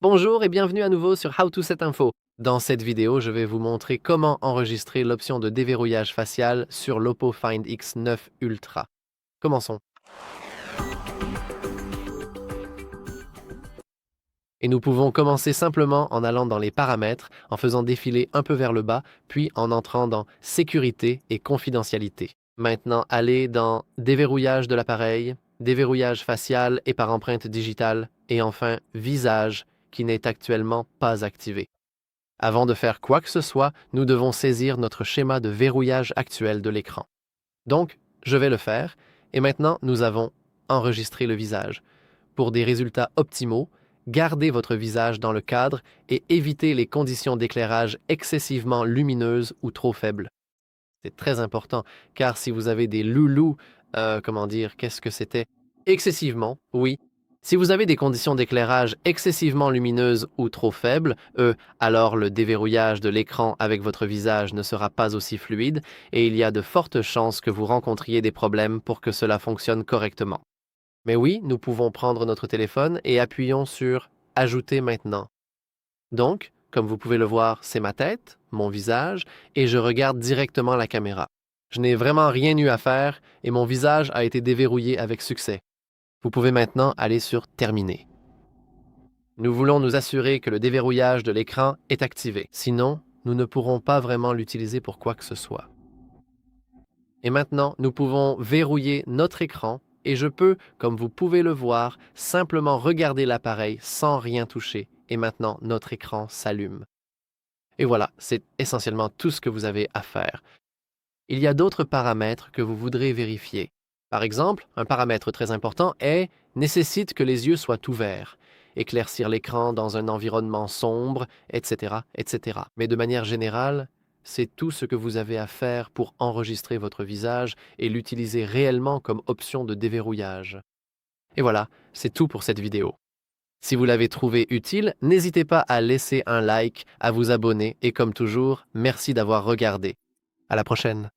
Bonjour et bienvenue à nouveau sur How to Set Info. Dans cette vidéo, je vais vous montrer comment enregistrer l'option de déverrouillage facial sur l'Oppo Find X9 Ultra. Commençons. Et nous pouvons commencer simplement en allant dans les paramètres, en faisant défiler un peu vers le bas, puis en entrant dans Sécurité et Confidentialité. Maintenant, allez dans Déverrouillage de l'appareil, Déverrouillage facial et par empreinte digitale, et enfin Visage, qui n'est actuellement pas activé. Avant de faire quoi que ce soit, nous devons saisir notre schéma de verrouillage actuel de l'écran. Donc, je vais le faire, et maintenant nous avons enregistré le visage. Pour des résultats optimaux, gardez votre visage dans le cadre et évitez les conditions d'éclairage excessivement lumineuses ou trop faibles. C'est très important, car si vous avez des loulous, qu'est-ce que c'était? Excessivement, oui. Si vous avez des conditions d'éclairage excessivement lumineuses ou trop faibles, alors le déverrouillage de l'écran avec votre visage ne sera pas aussi fluide et il y a de fortes chances que vous rencontriez des problèmes pour que cela fonctionne correctement. Mais oui, nous pouvons prendre notre téléphone et appuyons sur Ajouter maintenant. Donc, comme vous pouvez le voir, c'est ma tête, mon visage, et je regarde directement la caméra. Je n'ai vraiment rien eu à faire et mon visage a été déverrouillé avec succès. Vous pouvez maintenant aller sur Terminer. Nous voulons nous assurer que le déverrouillage de l'écran est activé. Sinon, nous ne pourrons pas vraiment l'utiliser pour quoi que ce soit. Et maintenant, nous pouvons verrouiller notre écran et je peux, comme vous pouvez le voir, simplement regarder l'appareil sans rien toucher. Et maintenant, notre écran s'allume. Et voilà, c'est essentiellement tout ce que vous avez à faire. Il y a d'autres paramètres que vous voudrez vérifier. Par exemple, un paramètre très important est nécessite que les yeux soient ouverts, éclaircir l'écran dans un environnement sombre, etc., etc. Mais de manière générale, c'est tout ce que vous avez à faire pour enregistrer votre visage et l'utiliser réellement comme option de déverrouillage. Et voilà, c'est tout pour cette vidéo. Si vous l'avez trouvé utile, n'hésitez pas à laisser un like, à vous abonner et comme toujours, merci d'avoir regardé. À la prochaine.